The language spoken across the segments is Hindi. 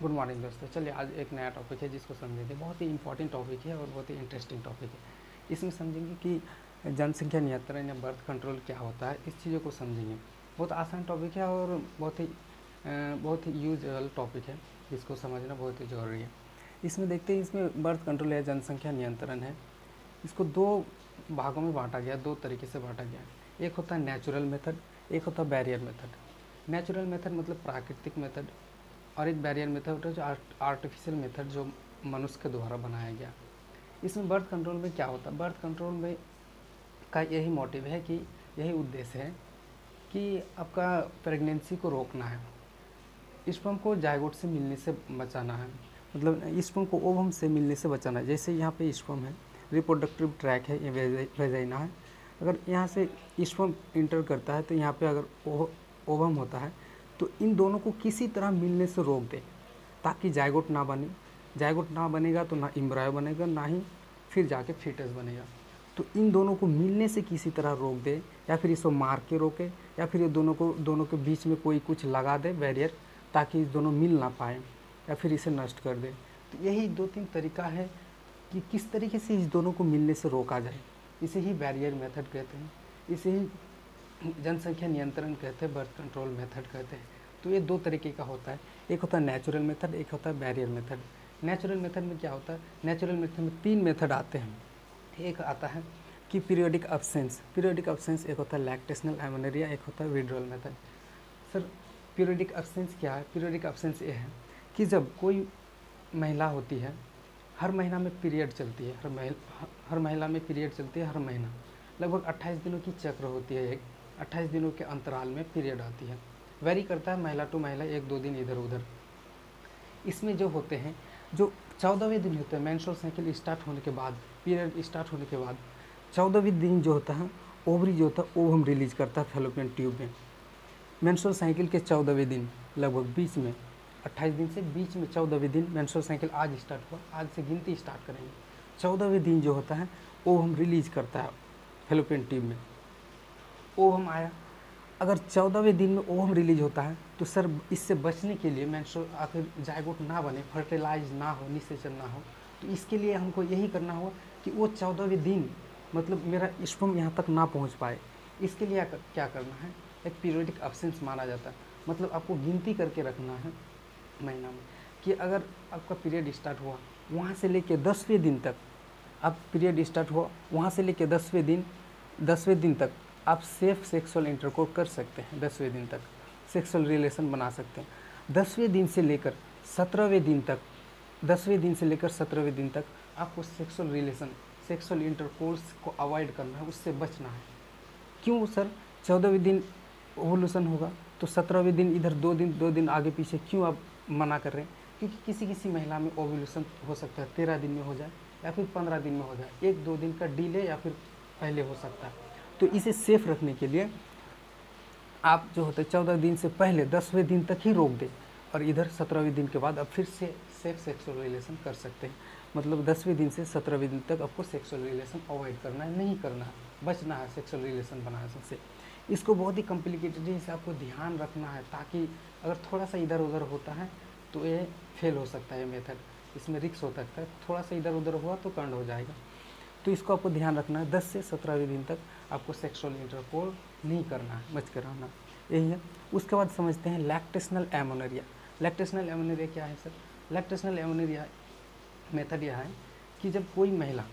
गुड मॉर्निंग दोस्तों। चलिए आज एक नया टॉपिक है जिसको समझेंगे। बहुत ही इंपॉर्टेंट टॉपिक है और बहुत ही इंटरेस्टिंग टॉपिक है। इसमें समझेंगे कि जनसंख्या नियंत्रण या बर्थ कंट्रोल क्या होता है, इस चीज़ों को समझेंगे। बहुत आसान टॉपिक है और बहुत ही यूजल टॉपिक है जिसको समझना बहुत ही ज़रूरी है। इसमें देखते हैं, इसमें बर्थ कंट्रोल या जनसंख्या नियंत्रण है, इसको दो भागों में बांटा गया, दो तरीके से बांटा गया। एक होता है नेचुरल मेथड, एक होता है बैरियर मेथड। नेचुरल मेथड मतलब प्राकृतिक मेथड, और एक बैरियर मेथड है जो आर्टिफिशियल मेथड जो मनुष्य के द्वारा बनाया गया। इसमें बर्थ कंट्रोल में क्या होता है, बर्थ कंट्रोल में का यही मोटिव है कि यही उद्देश्य है कि आपका प्रेगनेंसी को रोकना है, स्पर्म को जायगोट से मिलने से बचाना है, मतलब स्पर्म को ओवम से मिलने से बचाना है। जैसे यहाँ पे स्पर्म है, रिप्रोडक्टिव ट्रैक है, ये वेजाइना है। अगर यहाँ से स्पर्म इंटर करता है तो यहाँ पे अगर ओवम होता है तो इन दोनों को किसी तरह मिलने से रोक दे ताकि जायगोट ना बने। जायगोट ना बनेगा तो ना एम्ब्रायो बनेगा, ना ही फिर जाके फीटस बनेगा। तो इन दोनों को मिलने से किसी तरह रोक दे, या फिर इसको मार के रोके, या फिर ये दोनों के बीच में कोई कुछ लगा दे बैरियर, ताकि इस दोनों मिल ना पाए, या फिर इसे नष्ट कर दे। तो यही 2-3 तरीका है कि किस तरीके से इस दोनों को मिलने से रोका जाए। इसे ही बैरियर मेथड कहते हैं, इसे ही जनसंख्या नियंत्रण कहते हैं, बर्थ कंट्रोल मेथड कहते हैं। तो ये 2 तरीके का होता है, एक होता है नेचुरल मेथड, एक होता है बैरियर मेथड। नेचुरल मेथड में क्या होता है, नेचुरल मेथड में 3 मेथड आते हैं। एक आता है कि पीरियोडिक अब्सेंस, एक होता है लैक्टेशनल एमेनोरिया, एक होता है withdrawal method. Sir periodic absence क्या है? पीरियोडिक अब्सेंस ये है कि जब कोई महिला होती है, हर महीना में पीरियड चलती है, हर महिला में पीरियड चलती है, हर महीना लगभग 28 दिनों की चक्र होती है। एक 28 दिनों के अंतराल में पीरियड आती है, वेरी करता है महिला टू महिला, 1-2 दिन इधर उधर। इसमें जो होते हैं, जो 14वें दिन होते हैं, मेंस्ट्रुअल साइकिल स्टार्ट होने के बाद, पीरियड स्टार्ट होने के बाद 14वें दिन जो होता है, ओवरी जो होता है ओवम रिलीज करता है फैलोपियन ट्यूब में। मेंस्ट्रुअल साइकिल के 14वें दिन लगभग बीच में, 28 दिन से बीच में 14वें दिन, मेंस्ट्रुअल साइकिल आज स्टार्ट हुआ, आज से गिनती स्टार्ट करेंगे। 14वें दिन जो होता है ओवम रिलीज करता है फैलोपियन ट्यूब में, ओवम आया। अगर 14वें दिन में ओवम रिलीज होता है तो सर इससे बचने के लिए, मेंस्ट्रुअल आखिर जायगोट ना बने, फर्टिलाइज ना हो, निषेचन ना हो, तो इसके लिए हमको यही करना होगा कि वो 14वें दिन मतलब मेरा स्पर्म यहाँ तक ना पहुँच पाए। इसके लिए क्या करना है, एक पीरियोडिक अब्सेंस माना जाता है। मतलब आपको गिनती करके रखना है महीना में कि अगर आपका पीरियड स्टार्ट हुआ वहाँ से लेके 10वें दिन तक, अब पीरियड स्टार्ट हुआ वहाँ से लेके 10वें दिन तक आप सेफ सेक्सुअल इंटरकोर्स कर सकते हैं। 10वें दिन तक सेक्सुअल रिलेशन बना सकते हैं। 10वें दिन से लेकर 17वें दिन तक, 10वें दिन से लेकर 17वें दिन तक आपको सेक्सुअल रिलेशन, सेक्सुअल इंटरकोर्स को अवॉइड करना है, उससे बचना है। क्यों सर? 14वें दिन ओवुलेशन होगा तो 17वें दिन इधर 2 दिन आगे पीछे क्यों आप मना कर रहे हैं? क्योंकि किसी महिला में ओवुलेशन हो सकता है 13 दिन में हो जाए, या फिर 15 दिन में हो जाए, 1-2 दिन का डिले, या फिर पहले हो सकता है। तो इसे सेफ रखने के लिए आप जो होता है 14 दिन से पहले 10वें दिन तक ही रोक दें, और इधर 17वें दिन के बाद आप फिर से सेफ सेक्सुअल रिलेशन कर सकते हैं। मतलब 10वें दिन से 17वें दिन तक आपको सेक्सुअल रिलेशन अवॉइड करना है, नहीं करना है, बचना है सेक्सुअल रिलेशन बनाने से। इसको बहुत ही कॉम्प्लिकेटेड से आपको ध्यान रखना है, ताकि अगर थोड़ा सा इधर उधर होता है तो ये फेल हो सकता है मेथड, इसमें रिस्क हो सकता है। थोड़ा सा इधर उधर हुआ तो कांड हो जाएगा। तो इसको आपको ध्यान रखना है, 10 से 17वें दिन तक आपको सेक्सुअल इंटरकोर्स नहीं करना है, बच कर रहना, यही है। उसके बाद समझते हैं लैक्टेशनल एमेनोरिया। लैक्टेशनल एमेनोरिया क्या है सर? लैक्टेशनल एमेनोरिया मेथड यह है कि जब कोई महिला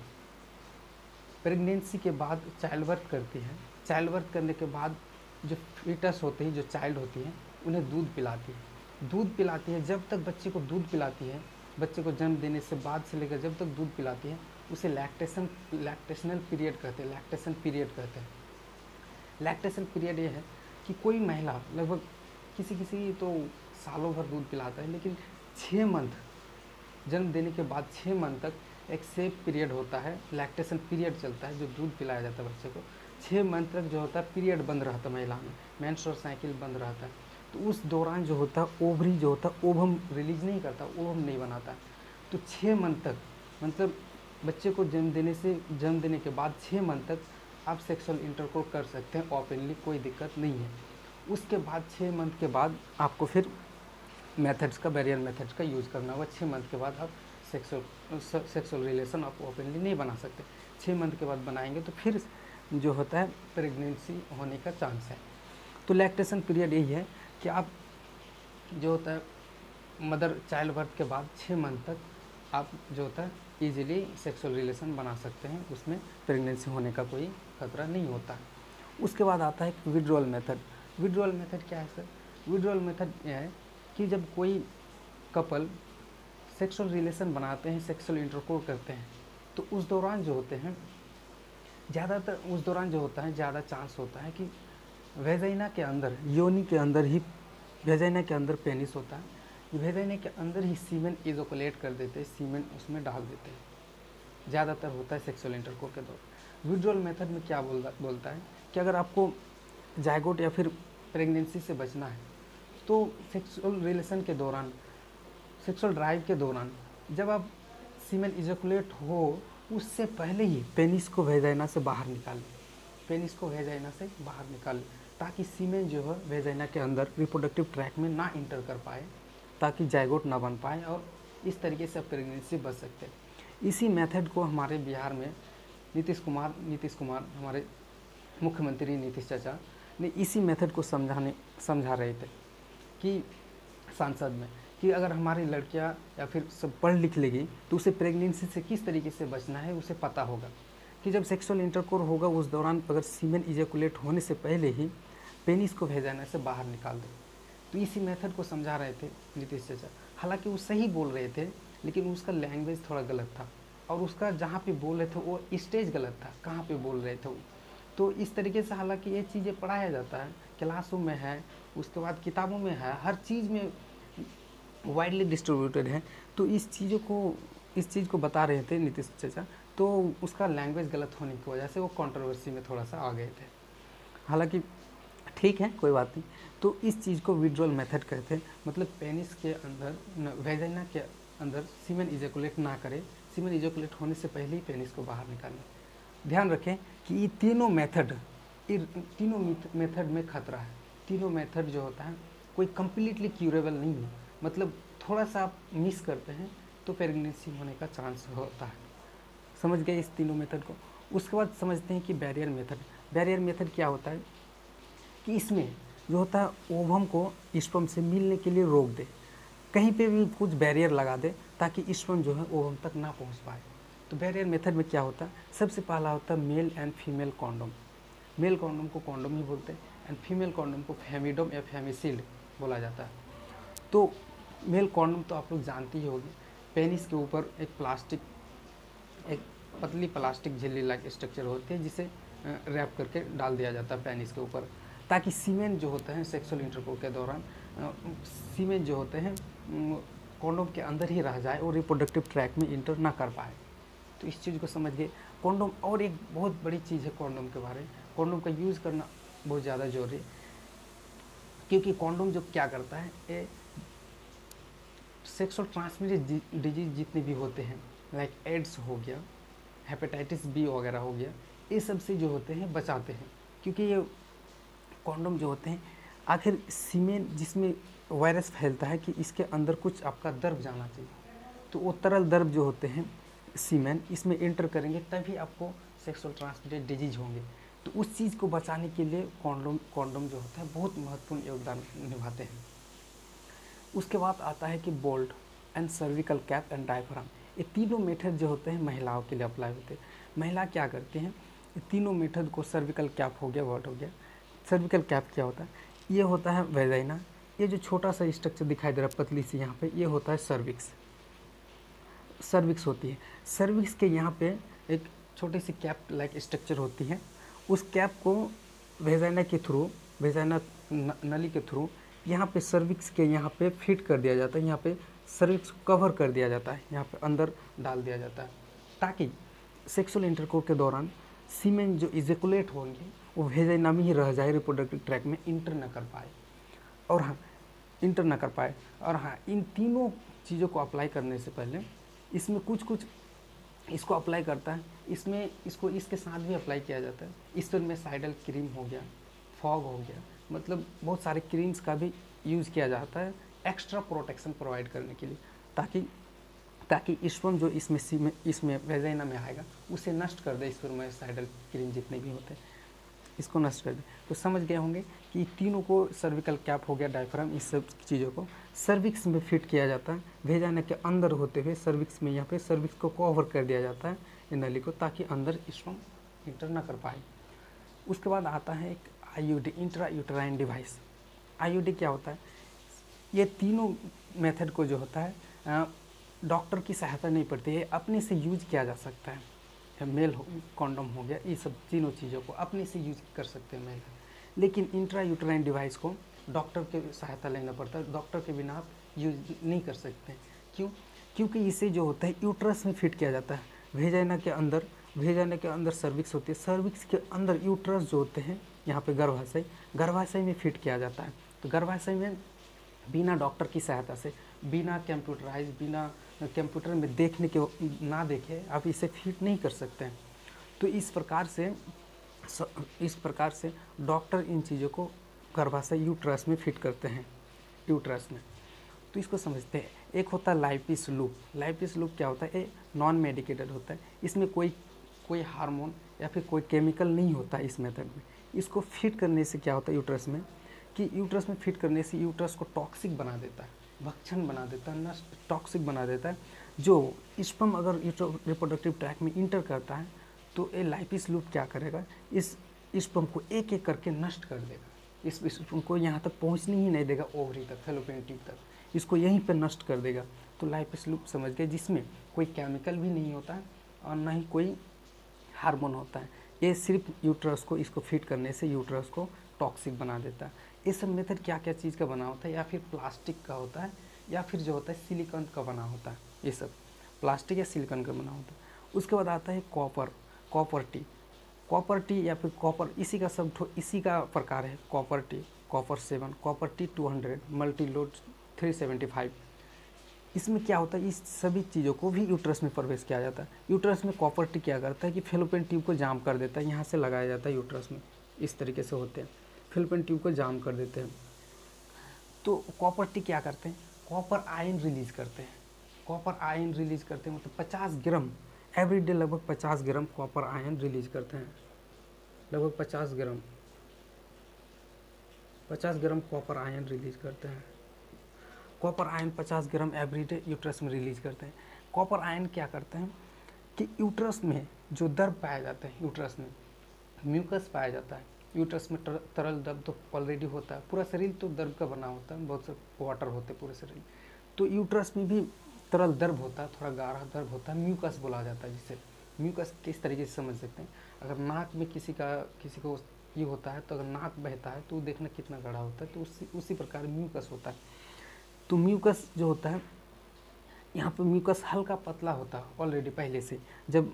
प्रेगनेंसी के बाद चाइल्ड बर्थ करती है, चाइल्ड बर्थ करने के बाद जो फीटस होते हैं, जो चाइल्ड होती है, उन्हें दूध पिलाती है। दूध पिलाती है, जब तक बच्चे को दूध पिलाती है, बच्चे को जन्म देने से बाद से लेकर जब तक दूध पिलाती है, उसे लैक्टेशनल पीरियड कहते हैं, लैक्टेशन पीरियड कहते हैं। लैक्टेशन पीरियड ये है कि कोई महिला लगभग किसी तो सालों भर दूध पिलाता है, लेकिन 6 मंथ जन्म देने के बाद 6 मंथ तक एक सेफ पीरियड होता है, लैक्टेशन पीरियड चलता है, जो दूध पिलाया जाता है बच्चे को। 6 मंथ तक जो होता है पीरियड बंद रहता है महिला में, मेंस्ट्रुअल साइकिल बंद रहता है। तो उस दौरान जो होता है ओवरी जो होता है ओवम रिलीज नहीं करता, ओवम नहीं बनाता। तो 6 मंथ तक मतलब बच्चे को जन्म देने के बाद 6 मंथ तक आप सेक्सुअल इंटरकोर्स कर सकते हैं ओपनली, कोई दिक्कत नहीं है। उसके बाद 6 मंथ के बाद आपको फिर मेथड्स का, बैरियर मेथड्स का यूज़ करना होगा। 6 मंथ के बाद आप सेक्सुअल रिलेशन आप ओपनली नहीं बना सकते। 6 मंथ के बाद बनाएंगे तो फिर जो होता है प्रेगनेंसी होने का चांस है। तो लैक्टेशन पीरियड यही है कि आप जो होता है मदर चाइल्ड बर्थ के बाद 6 मंथ तक आप जो होता है ईजिली सेक्सुअल रिलेशन बना सकते हैं, उसमें प्रेगनेंसी होने का कोई खतरा नहीं होता है। उसके बाद आता है विड्रॉल मेथड। विड्रॉल मेथड क्या है सर? विड्रॉल मेथड यह है कि जब कोई कपल सेक्सुअल रिलेशन बनाते हैं, सेक्सुअल इंटरकोर्स करते हैं, तो उस दौरान जो होते हैं ज़्यादातर उस दौरान जो होता है ज़्यादा चांस होता है कि वेजाइना के अंदर, योनि के अंदर ही, वेजाइना के अंदर पेनिस होता है, वेजाइना के अंदर ही सीमेन इजोकुलेट कर देते हैं, सीमेन उसमें डाल देते हैं, ज़्यादातर होता है सेक्सुअल इंटरकोर्स के दौरान। विड्रॉल मेथड में क्या बोलता है कि अगर आपको जायगोट या फिर प्रेगनेंसी से बचना है तो सेक्सुअल रिलेशन के दौरान, सेक्सुअल ड्राइव के दौरान जब आप सीमेन इजोकुलेट हो उससे पहले ही पेनिस को वेजाइना से बाहर निकालें, पेनिस को वेजाइना से बाहर निकालें, ताकि सीमेन जो है वेजाइना के अंदर रिप्रोडक्टिव ट्रैक में ना इंटर कर पाए, ताकि जायगोट ना बन पाए, और इस तरीके से आप प्रेगनेंसी बच सकते हैं। इसी मेथड को हमारे बिहार में नीतीश कुमार हमारे मुख्यमंत्री नीतीश चाचा ने इसी मेथड को समझा रहे थे कि सांसद में, कि अगर हमारी लड़कियां या फिर सब पढ़ लिख लेगी तो उसे प्रेगनेंसी से किस तरीके से बचना है उसे पता होगा, कि जब सेक्सुअल इंटरकोर्स होगा उस दौरान अगर सीमेन इजैकुलेट होने से पहले ही पेनिस को वेजाइना से बाहर निकाल दे। तो इसी मेथड को समझा रहे थे नीतीश चाचा। हालांकि वो सही बोल रहे थे, लेकिन उसका लैंग्वेज थोड़ा गलत था, और उसका जहाँ पे बोल रहे थे वो स्टेज गलत था, कहाँ पे बोल रहे थे वो। तो इस तरीके से हालांकि ये चीज़ें पढ़ाया जाता है, क्लासरूम में है, उसके बाद किताबों में है, हर चीज़ में वाइडली डिस्ट्रीब्यूटेड है। तो इस चीज़ को बता रहे थे नीतीश चाचा, तो उसका लैंग्वेज गलत होने की वजह से वो कंट्रोवर्सी में थोड़ा सा आ गए थे। हालांकि ठीक है, कोई बात नहीं। तो इस चीज़ को विड्रॉल मेथड कहते हैं, मतलब पेनिस के अंदर, वेजाइना के अंदर सीमेन इजैकुलेट ना करे, सीमेन इजैकुलेट होने से पहले ही पेनिस को बाहर निकालें। ध्यान रखें कि ये तीनों मेथड में खतरा है। तीनों मेथड जो होता है कोई कम्प्लीटली क्यूरेबल नहीं है, मतलब थोड़ा सा आप मिस करते हैं तो प्रेगनेंसी होने का चांस होता है। समझ गए इस तीनों मेथड को। उसके बाद समझते हैं कि बैरियर मेथड। बैरियर मेथड क्या होता है कि इसमें जो होता है ओवम को स्पर्म से मिलने के लिए रोक दे, कहीं पे भी कुछ बैरियर लगा दे ताकि स्पर्म जो है ओवम तक ना पहुंच पाए। तो बैरियर मेथड में क्या होता है, सबसे पहला होता है male and female condom. Male condom को कॉन्डोम ही बोलते हैं, एंड फीमेल कॉन्डोम को फेमिडोम या फेमिसिल्ड बोला जाता है। तो मेल कॉन्डोम तो आप लोग जानते ही होंगे, पेनिस के ऊपर एक पतली प्लास्टिक झिल्ली लाइक स्ट्रक्चर होती है, जिसे रैप करके डाल दिया जाता है पेनिस के ऊपर, ताकि सीमेन जो होता है सेक्सुअल इंटरकोर्स के दौरान सीमेन जो होते हैं कॉन्डोम के अंदर ही रह जाए और रिप्रोडक्टिव ट्रैक में इंटर ना कर पाए। तो इस चीज़ को समझ गए कॉन्डोम। और एक बहुत बड़ी चीज़ है कॉन्डोम के बारे में, कॉन्डोम का यूज़ करना बहुत ज़्यादा जरूरी है, क्योंकि कॉन्डोम जो क्या करता है, ये सेक्सुअल ट्रांसमिटेड डिजीज जितने भी होते हैं, लाइक एड्स हो गया, हेपेटाइटिस बी वगैरह हो गया, ये सब से जो होते हैं बचाते हैं। क्योंकि ये कॉन्डोम जो होते हैं, आखिर सीमेन जिसमें वायरस फैलता है कि इसके अंदर कुछ आपका द्रव जाना चाहिए, तो वो तरल द्रव जो होते हैं सीमेन इसमें एंटर करेंगे, तभी आपको सेक्सुअल ट्रांसमिटेड डिजीज होंगे। तो उस चीज़ को बचाने के लिए कॉन्डोम जो होता है बहुत महत्वपूर्ण योगदान निभाते हैं। उसके बाद आता है कि bolt and cervical cap and diaphragm. ये तीनों मेथड जो होते हैं महिलाओं के लिए अप्लाई होते हैं। महिला क्या करती हैं, ये तीनों मेथड को, सर्विकल कैप हो गया, बोल्ट हो गया। सर्विकल कैप क्या होता है, ये होता है वेजाइना, ये जो छोटा सा स्ट्रक्चर दिखाई दे रहा है पतली सी यहाँ पे, ये होता है सर्विक्स होती है। सर्विक्स के यहाँ पे एक छोटी सी कैप लाइक स्ट्रक्चर होती है, उस कैप को वेजाइना के थ्रू, वेजाइना नली के थ्रू यहाँ पे सर्विक्स के यहाँ पे फिट कर दिया जाता है, यहाँ पे सर्विक्स को कवर कर दिया जाता है, यहाँ पे अंदर डाल दिया जाता है, ताकि सेक्सुअल इंटरकोर्स के दौरान सीमेन जो इजैकुलेट होंगे वो वेजाइना में ही रह जाए, रिप्रोडक्टिव ट्रैक में इंटर न कर पाए। और हाँ, इन तीनों चीज़ों को अप्लाई करने से पहले इसमें कुछ इसको अप्लाई करता है, इसमें इसको इसके साथ भी अप्लाई किया जाता है। स्पर्मेसाइडल क्रीम हो गया, फॉग हो गया, मतलब बहुत सारे क्रीम्स का भी यूज़ किया जाता है एक्स्ट्रा प्रोटेक्शन प्रोवाइड करने के लिए, ताकि स्पर्म जो इसमें वेजाइना में आएगा उसे नष्ट कर दे, स्पर्माइसाइडल क्रीम जितने भी होते हैं इसको नष्ट कर दे। तो समझ गए होंगे कि तीनों को, सर्विकल कैप हो गया, डायफ्राम, इस सब चीज़ों को सर्विक्स में फिट किया जाता है, वेजाइना के अंदर होते हुए सर्विक्स में, यहाँ पे सर्विक्स को कवर कर दिया जाता है इन नली को, ताकि अंदर स्पर्म इंटर ना कर पाए। उसके बाद आता है एक IUD, intra uterine device. IUD क्या होता है? ये तीनों मेथड को जो होता है डॉक्टर की सहायता नहीं पड़ती है, अपने से यूज किया जा सकता है। मेल कॉन्डम हो गया, ये सब तीनों चीज़ों को अपने से यूज कर सकते हैं मेल। लेकिन इंट्रा यूटेराइन डिवाइस को डॉक्टर के सहायता लेना पड़ता है, डॉक्टर के बिना आप यूज नहीं कर सकते। क्यों? क्योंकि इसे जो होता है यूट्रस में फिट किया जाता है, वेजाइना के अंदर सर्विक्स होती है, सर्विक्स के अंदर यूट्रस जो होते हैं, यहाँ पे गर्भाशय में फिट किया जाता है। तो गर्भाशय में बिना डॉक्टर की सहायता से, बिना कंप्यूटर में देखने के, ना देखे आप इसे फिट नहीं कर सकते हैं। तो इस प्रकार से डॉक्टर इन चीज़ों को गर्भाशय यूट्रस में फिट करते हैं, यूट्रस में। तो इसको समझते हैं। एक होता है लाइपिस लूप। लाइपिस लूप क्या होता है? ये नॉन मेडिकेटेड होता है, इसमें कोई हार्मोन या फिर कोई केमिकल नहीं होता है इस मेथड में। इसको फिट करने से क्या होता है यूट्रस में, कि यूट्रस में फिट करने से यूट्रस को टॉक्सिक बना देता है, भक्षण बना देता है, नष्ट, टॉक्सिक बना देता है। जो स्पर्म अगर रिप्रोडक्टिव ट्रैक में इंटर करता है तो ये लाइपिस लूप क्या करेगा, इस स्पर्म को एक एक करके नष्ट कर देगा, इस स्पर्म को यहाँ तक पहुँचने ही नहीं देगा, ओवरी तक, फैलोपियन ट्यूब तक, इसको यहीं पर नष्ट कर देगा। तो लाइपिस लूप समझ गए, जिसमें कोई केमिकल भी नहीं होता है और ना ही कोई हार्मोन होता है। ये सिर्फ यूट्रस को, इसको फिट करने से यूट्रस को टॉक्सिक बना देता है। ये सब मेथड क्या क्या चीज़ का बना होता है, या फिर प्लास्टिक का होता है, या फिर जो होता है सिलिकॉन का बना होता है। ये सब प्लास्टिक या सिलिकॉन का बना होता है। उसके बाद आता है कॉपर टी या फिर कॉपर, इसी का प्रकार है copper T, copper 7, copper T 200, multi load 375। इसमें क्या होता है, इस सभी चीज़ों को भी यूट्रस में प्रवेश किया जाता है। यूट्रस में कॉपर टी क्या करता है कि फैलोपियन ट्यूब को जाम कर देता है, यहाँ से लगाया जाता है यूट्रस में, इस तरीके से होते हैं, फैलोपियन ट्यूब को जाम कर देते हैं। तो कॉपर टी क्या करते हैं, कॉपर आयन रिलीज करते हैं। कॉपर आयन रिलीज करते हैं मतलब 50 ग्राम एवरीडे, लगभग 50 ग्राम कॉपर आयन रिलीज करते हैं, लगभग 50 ग्राम कॉपर आयन रिलीज करते हैं। कॉपर आयन 50 ग्राम एवरीडे यूट्रस में रिलीज करते हैं। कॉपर आयन क्या करते हैं कि यूट्रस में जो द्रव पाया जाता है, यूट्रस में म्यूकस पाया जाता है, यूट्रस में तरल द्रव तो ऑलरेडी होता है, पूरा शरीर तो द्रव का बना होता है, बहुत से वाटर होते हैं पूरे शरीर, तो यूट्रस में भी तरल द्रव होता है, थोड़ा गाढ़ा द्रव होता है, म्यूकस बोला जाता है जिसे। म्यूकस किस तरीके से समझ सकते हैं, अगर नाक में किसी को ये होता है तो अगर नाक बहता है तो देखना कितना गाढ़ा होता है, तो उसी प्रकार म्यूकस होता है। तो म्यूकस जो होता है, यहाँ पे म्यूकस हल्का पतला होता है ऑलरेडी पहले से, जब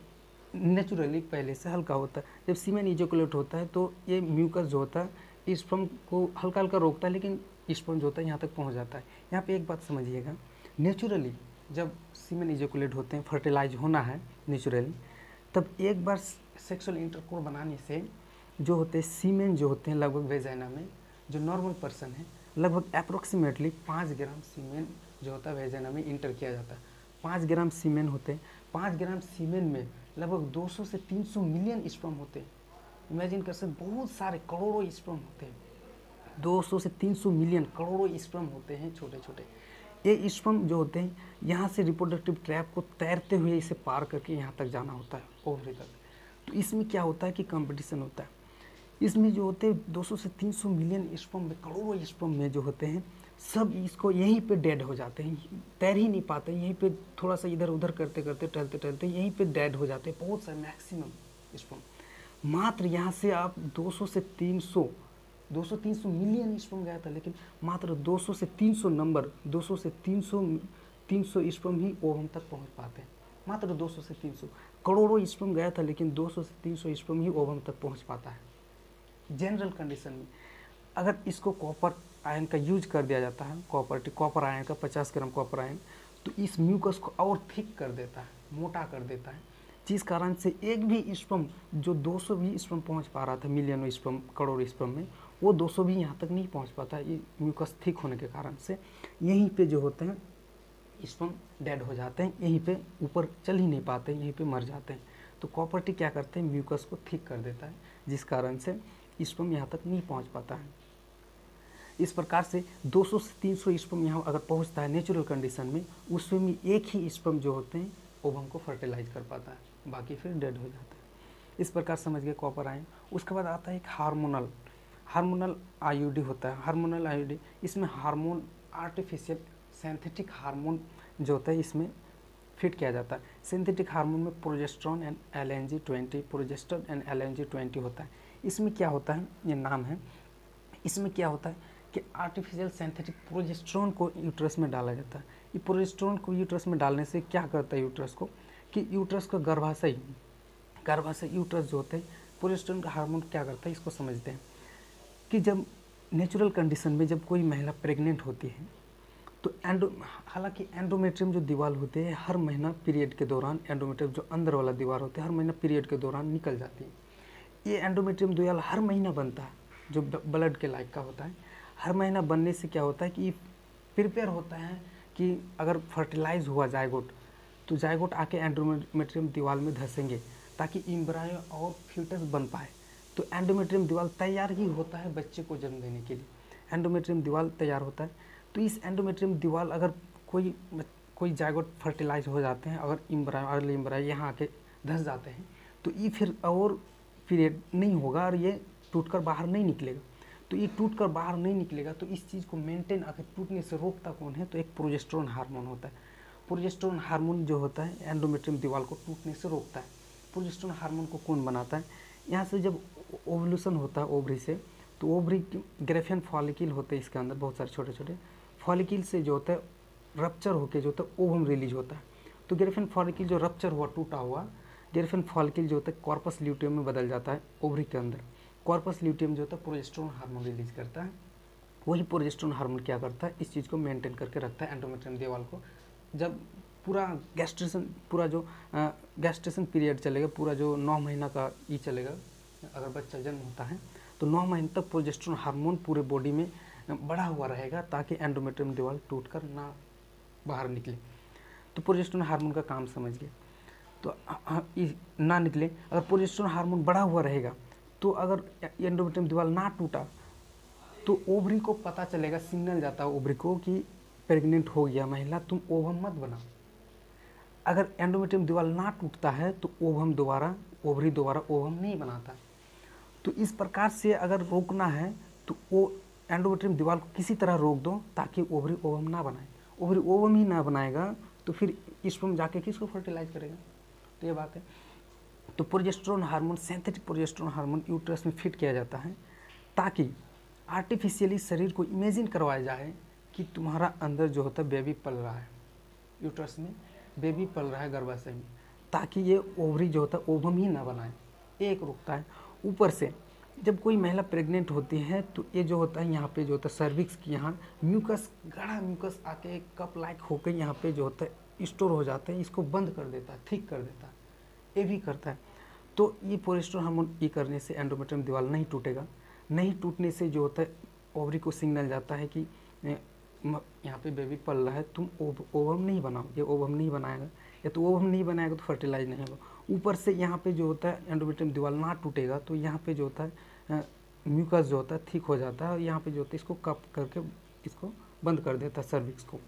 नेचुरली पहले से हल्का होता है। जब सीमेन इजैकुलेट होता है तो ये म्यूकस जो होता है स्पर्म को हल्का हल्का रोकता है, लेकिन स्पर्म जो होता है यहाँ तक पहुँच जाता है। यहाँ पे एक बात समझिएगा, नेचुरली जब सीमेन इजैकुलेट होते हैं, फर्टिलाइज होना है नेचुरली, तब एक बार सेक्सुअल इंटरकोर्स बनाने से जो होते हैं सीमेन जो होते हैं, लगभग वेजाइना में जो नॉर्मल पर्सन है, लगभग अप्रोक्सीमेटली 5 ग्राम सीमेन जो होता है वेजाइना में इंटर किया जाता है। 5 ग्राम सीमेन होते हैं, 5 ग्राम सीमेन में लगभग 200 से 300 मिलियन स्पर्म होते हैं। इमेजिन कर सकते, बहुत सारे करोड़ों स्पर्म होते हैं, 200 से 300 मिलियन करोड़ों स्पर्म होते हैं छोटे छोटे। ये स्पर्म जो होते हैं यहाँ से रिप्रोडक्टिव ट्रैक को तैरते हुए इसे पार करके यहाँ तक जाना होता है, ओवरी तक। तो इसमें क्या होता है कि कंपटीशन होता है। इसमें जो होते हैं 200 से 300 मिलियन स्पर्म में, करोड़ों स्पर्म में जो होते हैं, सब इसको यहीं पे डेड हो जाते हैं, तैर ही नहीं पाते हैं, यहीं पे थोड़ा सा इधर उधर करते करते टहलते टहलते यहीं पे डेड हो जाते हैं, बहुत सारे मैक्सिमम स्पर्म। मात्र यहाँ से आप 200 से 300 मिलियन स्पर्म गया था, लेकिन मात्र 200 से 300 नंबर, 200 से 300 स्पर्म ही ओवम तक पहुँच पाते हैं। मात्र 200 से 300, करोड़ों स्पर्म गया था, लेकिन 200 से 300 स्पर्म ही ओवम तक पहुँच पाता है जनरल कंडीशन में। अगर इसको कॉपर आयन का यूज कर दिया जाता है, कॉपर आयन का 50 ग्राम कॉपर आयन, तो इस म्यूकस को और थिक कर देता है, मोटा कर देता है, जिस कारण से एक भी स्पर्म जो 200 भी स्पर्म पहुंच पा रहा था मिलियनों स्पर्म, करोड़ों स्पर्म में, वो 200 भी यहाँ तक नहीं पहुँच पाता, ये म्यूकस थिक होने के कारण से। यहीं पे जो होते हैं स्पर्म डेड हो जाते हैं, यहीं पे ऊपर चल ही नहीं पाते, यहीं पे मर जाते हैं। तो कॉपर टी क्या करते हैं, म्यूकस को थिक कर देता है, जिस कारण से स्पर्म यहाँ तक नहीं पहुँच पाता है। इस प्रकार से 200 से 300 स्पर्म यहाँ अगर पहुँचता है नेचुरल कंडीशन में, उसमें भी एक ही स्पर्म जो होते हैं ओवम को फर्टिलाइज कर पाता है, बाकी फिर डेड हो जाता है। इस प्रकार समझ गए कॉपर आयन। उसके बाद आता है एक हार्मोनल आईयूडी होता है। हार्मोनल आईयूडी, इसमें हार्मोन, आर्टिफिशियल सिंथेटिक हार्मोन जो होता है इसमें फिट किया जाता है। सिंथेटिक हार्मोन में progesterone and LNG20, progester and LNG20 होता है। इसमें क्या होता है, ये नाम है, इसमें क्या होता है कि आर्टिफिशियल सिंथेटिक प्रोजेस्टेरोन को यूट्रस में डाला जाता है। ये प्रोजेस्टेरोन को यूट्रस में डालने से क्या करता है यूट्रस को, कि यूट्रस का गर्भाशय यूट्रस जो होते हैं, प्रोजेस्टेरोन का हार्मोन क्या करता है इसको समझते हैं कि जब नेचुरल कंडीशन में जब कोई महिला प्रेग्नेंट होती है तो हालांकि एंडोमेट्रियम जो दीवार होते हैं हर महीना पीरियड के दौरान, एंडोमेट्रियम जो अंदर वाला दीवार होता है हर महीना पीरियड के दौरान निकल जाती है। ये एंडोमेट्रियम दीवार हर महीना बनता है, जो ब्लड के लायक का होता है। हर महीना बनने से क्या होता है कि प्रिपेयर होता है कि अगर फर्टिलाइज हुआ जायगोट, तो जायगोट आके एंडोमेट्रियम दीवार में धंसेंगे ताकि एम्ब्रायो और फ्यूटस बन पाए। तो एंडोमेट्रियम दीवार तैयार ही होता है बच्चे को जन्म देने के लिए, एंडोमेट्रियम दीवार तैयार होता है। तो इस एंडोमेट्रियम दीवार अगर कोई जायगोट फर्टिलाइज हो जाते हैं, अगर अर्ली एम्ब्रायो यहाँ आके धंस जाते हैं, तो ये फिर और पीरियड नहीं होगा और ये टूटकर बाहर नहीं निकलेगा। तो ये टूटकर बाहर नहीं निकलेगा, तो इस चीज़ को मेंटेन, अगर टूटने से रोकता कौन है, तो एक प्रोजेस्टेरोन हार्मोन होता है। प्रोजेस्टेरोन हार्मोन जो होता है एंडोमेट्रियम दीवार को टूटने से रोकता है। प्रोजेस्टेरोन हार्मोन को कौन बनाता है, यहाँ से जब ओवुलेशन होता है ओवरी से, तो ओवरी ग्रेफियन फॉलिकल होते हैं, इसके अंदर बहुत सारे छोटे छोटे फॉलिकल से जो होता है रप्चर होकर जो होता है ओवम रिलीज होता है। तो ग्रेफियन फॉलिकल जो रप्चर हुआ, टूटा हुआ ग्रेफियन फॉलिकल जो होता है कॉर्पस ल्यूटियम में बदल जाता है ओवरी के अंदर। कॉर्पस ल्यूटियम जो होता है प्रोजेस्टेरोन हार्मोन रिलीज करता है। वही प्रोजेस्टेरोन हार्मोन क्या करता है, इस चीज़ को मेंटेन करके रखता है एंडोमेट्रियम दीवार को। जब पूरा गैस्ट्रेशन पीरियड चलेगा, पूरा जो 9 महीना का ये चलेगा, अगर बच्चा जन्म होता है तो 9 महीने तक प्रोजेस्टेरोन हार्मोन पूरे बॉडी में बढ़ा हुआ रहेगा ताकि एंडोमेट्रियम दीवार टूटकर ना बाहर निकले। तो प्रोजेस्टेरोन हार्मोन का काम समझ गए। तो ना निकले, अगर प्रोजेस्टेरोन हार्मोन बढ़ा हुआ रहेगा तो अगर एंडोमेट्रियम दीवार ना टूटा तो ओवरी को पता चलेगा, सिग्नल जाता है ओवरी को कि प्रेग्नेंट हो गया महिला, तुम ओवम मत बनाओ। अगर एंडोमेट्रियम दीवार ना टूटता है तो ओवरी दोबारा ओवम नहीं बनाता। तो इस प्रकार से अगर रोकना है तो वो एंडोमेट्रियम दीवार को किसी तरह रोक दो ताकि ओवरी ओवम ना बनाए। ओवरी ओवम ही ना बनाएगा तो फिर स्पर्म जाके किसको फर्टिलाइज करेगा, तो ये बात है। तो progesterone hormone, synthetic progesterone hormone uterus में फिट किया जाता है ताकि आर्टिफिशियली शरीर को इमेजिन करवाया जाए कि तुम्हारा अंदर जो होता है बेबी पल रहा है, यूट्रस में बेबी पल रहा है गर्भाशय में, ताकि ये ओवरी जो होता है ओवम ही ना बनाए, एक रुकता है। ऊपर से जब कोई महिला प्रेग्नेंट होती है तो ये जो होता है यहाँ पे जो होता है सर्विक्स की यहाँ म्यूकस, गाढ़ा म्यूकस आके कप लाइक होकर यहाँ पे जो होता है स्टोर हो जाता है, इसको बंद कर देता है, ठीक कर देता है, ये भी करता है। तो ये प्रोजेस्टेरोन हार्मोन ये करने से एंडोमेट्रियम दीवार नहीं टूटेगा। नहीं टूटने से जो होता है ओवरी को सिग्नल जाता है कि यहाँ पे बेबी पल रहा है, तुम ओवम नहीं बनाओ। ये ओवम नहीं बनाएगा, या तो ओवम नहीं बनाएगा तो फर्टिलाइज नहीं होगा। ऊपर से यहाँ पे जो होता है एंडोमेट्रियम दीवार ना टूटेगा तो यहाँ पे जो होता है म्यूकस जो होता है ठीक हो जाता है और यहाँ पे जो होता है इसको कप करके इसको बंद कर देता है, सर्विक्स को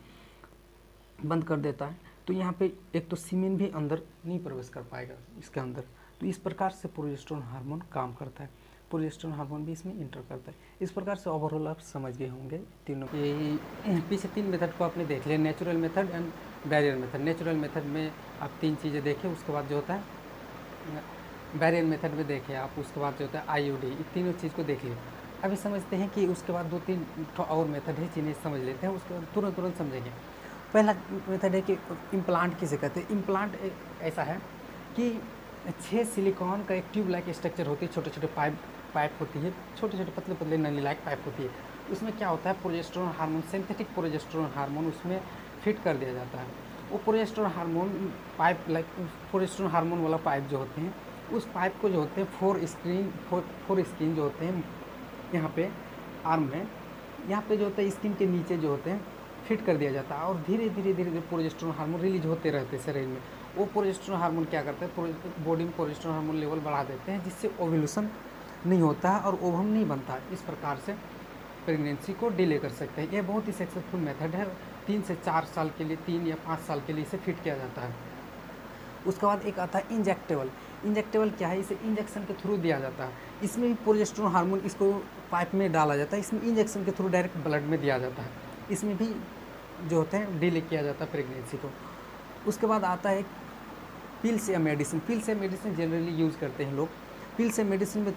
बंद कर देता है। तो यहाँ पे एक तो सीमेन भी अंदर नहीं प्रवेश कर पाएगा इसके अंदर। तो इस प्रकार से प्रोजेस्टेरोन हार्मोन काम करता है, प्रोजेस्टेरोन हार्मोन भी इसमें इंटर करता है। इस प्रकार से ओवरऑल आप समझ गए होंगे तीनों। यही पीछे 3 मेथड को आपने देख लिया, natural method and barrier method. Natural method में आप 3 चीज़ें देखें, उसके बाद जो होता है बैरियर मेथड में देखें आप, उसके बाद जो होता है IUD, ये तीनों चीज़ को देख लिया। अभी समझते हैं कि उसके बाद 2-3 और मेथड है जिन्हें समझ लेते हैं, उसके बाद तुरंत समझेंगे। पहला मेथड है कि इम्प्लांट किसे कहते हैं। इम्प्लांट ऐसा है कि 6 सिलिकॉन का एक ट्यूब लाइक स्ट्रक्चर होती है, छोटे छोटे पाइप होती है, छोटे छोटे पतले पतले नली लाइक पाइप होती है। उसमें क्या होता है progesterone hormone, synthetic progesterone hormone उसमें फिट कर दिया जाता है। वो progesterone hormone pipe like progesterone hormone वाला पाइप जो होते हैं, उस पाइप को जो होते हैं 4 स्क्रीन जो होते हैं यहाँ पे आर्म में, यहाँ पे जो होता है स्किन के नीचे जो होते हैं फिट कर दिया जाता है और धीरे धीरे धीरे धीरे प्रोजेस्टेरोन हार्मोन रिलीज होते रहते हैं शरीर में। वो प्रोजेस्टेरोन हार्मोन क्या करते हैं, बॉडी में प्रोजेस्टेरोन हार्मोन लेवल बढ़ा देते हैं, जिससे ओव्यूलेशन नहीं होता है और ओवम नहीं बनता है। इस प्रकार से प्रेगनेंसी को डिले कर सकते हैं। यह बहुत ही सक्सेसफुल मेथड है। 3 से 4 साल के लिए, 3 या 5 साल के लिए इसे फिट किया जाता है। उसके बाद एक आता है इंजेक्टेबल। इंजेक्टेबल क्या है, इसे इंजेक्शन के थ्रू दिया जाता है। इसमें भी प्रोजेस्टेरोन हार्मोन इसको पाइप में डाला जाता है, इसमें इंजेक्शन के थ्रू डायरेक्ट ब्लड में दिया जाता है। इसमें भी जो होते हैं डिले किया जाता है प्रेगनेंसी को। उसके बाद आता है पिल्स या मेडिसिन। पिल्स या मेडिसिन जनरली यूज़ करते हैं लोग। पिल्स या मेडिसिन में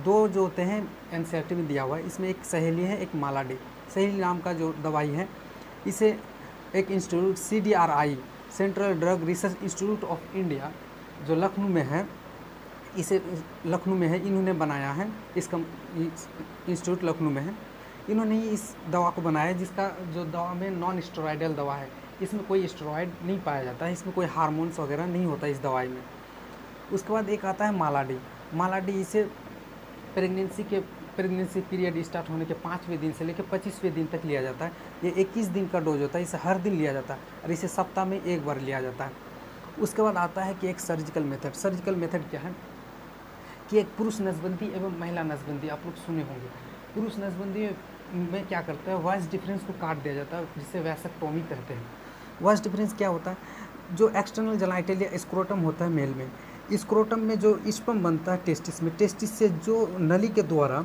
दो जो होते हैं एनसीईआरटी में दिया हुआ है। इसमें एक सहेली है, एक मालाडी। सहेली नाम का जो दवाई है, इसे एक institute CDRI central drug research institute of India जो लखनऊ में है, इसे लखनऊ में है, इन्होंने बनाया है। इसका इंस्टीट्यूट लखनऊ में है। इन्होंने ही इस दवा को बनाया है, जिसका जो दवा में नॉन स्टेरॉयडल दवा है। इसमें कोई स्टेरॉयड नहीं पाया जाता है, इसमें कोई हार्मोन्स वगैरह नहीं होता इस दवाई में। उसके बाद एक आता है मालाडी। मालाडी इसे प्रेगनेंसी पीरियड स्टार्ट होने के 5वें दिन से लेकर 25वें दिन तक लिया जाता है। ये 21 दिन का डोज होता है, इसे हर दिन लिया जाता है और इसे सप्ताह में 1 बार लिया जाता है। उसके बाद आता है कि एक सर्जिकल मेथड। सर्जिकल मेथड क्या है कि एक पुरुष नसबंदी एवं महिला नसबंदी आप लोग सुने होंगे। पुरुष नसबंदी में क्या करता है, वॉइस डिफरेंस को काट दिया जाता है, जिसे वैसेक्टोमी कहते हैं। वॉइस डिफरेंस क्या होता है, जो एक्सटर्नल जेनाइटल या स्क्रोटम होता है मेल में, स्क्रोटम में जो स्पर्म बनता है टेस्टिस में, टेस्टिस से जो नली के द्वारा,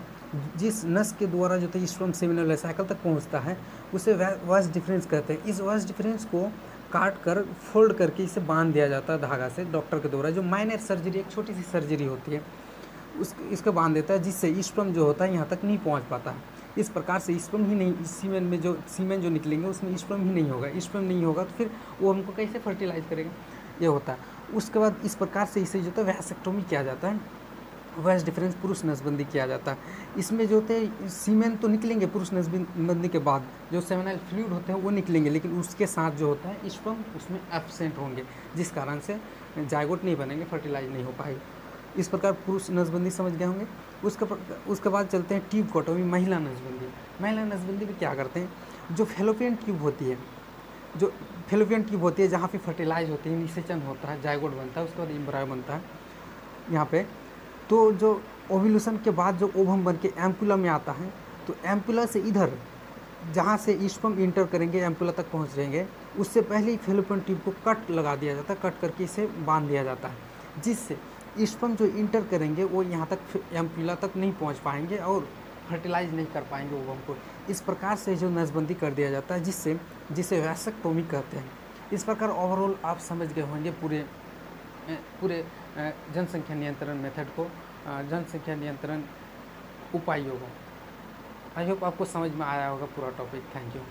जिस नस के द्वारा जो स्पर्म सेमिनल साइकिल तक पहुंचता है, उसे वॉइस डिफरेंस कहते हैं। इस वॉइस डिफरेंस को काट कर फोल्ड करके इसे बांध दिया जाता है धागा से डॉक्टर के द्वारा। जो माइनर सर्जरी, एक छोटी सी सर्जरी होती है, इसको बांध देता है, जिससे स्पर्म जो होता है यहाँ तक नहीं पहुँच पाता है। इस प्रकार से स्पर्म ही नहीं, सीमेन में जो सीमेन जो निकलेंगे उसमें स्पर्म ही नहीं होगा। स्पर्म नहीं होगा तो फिर वो हमको कैसे फर्टिलाइज करेगा, ये होता है। उसके बाद इस प्रकार से इसे जो होता है वैसेक्टोमी किया जाता है, वॉइस डिफरेंस पुरुष नसबंदी किया जाता है। इसमें जो होते हैं सीमेन तो निकलेंगे पुरुष नसबंदी के बाद, जो सेमिनल फ्लूइड होते हैं वो निकलेंगे, लेकिन उसके साथ जो होता है स्पर्म उसमें एब्सेंट होंगे, जिस कारण से जायगोट नहीं बनेंगे, फर्टिलाइज नहीं हो पाएगी। इस प्रकार पुरुष नसबंदी समझ गए होंगे। उसके बाद चलते हैं ट्यूबकोटोमी, महिला नसबंदी। महिला नसबंदी में क्या करते हैं, जो फेलोपियन ट्यूब होती है, जो फेलोपियन ट्यूब होती है जहाँ पे फर्टिलाइज होती है, निषेचन होता है, जायगोट बनता है, उसके बाद एम्ब्रायो बनता है यहाँ पे। तो जो ओव्यूलेशन के बाद जो ओवम बन के एम्पुला में आता है, तो एम्पुला से इधर जहाँ से स्पर्म इंटर करेंगे एम्पुला तक पहुँच जाएंगे, उससे पहले ही फेलोपियन ट्यूब को कट लगा दिया जाता है, कट करके इसे बांध दिया जाता है, जिससे स्पर्म जो इंटर करेंगे वो यहाँ तक एम्पुला तक नहीं पहुँच पाएंगे और फर्टिलाइज नहीं कर पाएंगे ओवम को। इस प्रकार से जो नसबंदी कर दिया जाता है, जिसे वैसेक्टोमी कहते हैं। इस प्रकार ओवरऑल आप समझ गए होंगे पूरे जनसंख्या नियंत्रण मेथड को, जनसंख्या नियंत्रण उपायों को। आई होप आपको समझ में आया होगा पूरा टॉपिक। Thank you.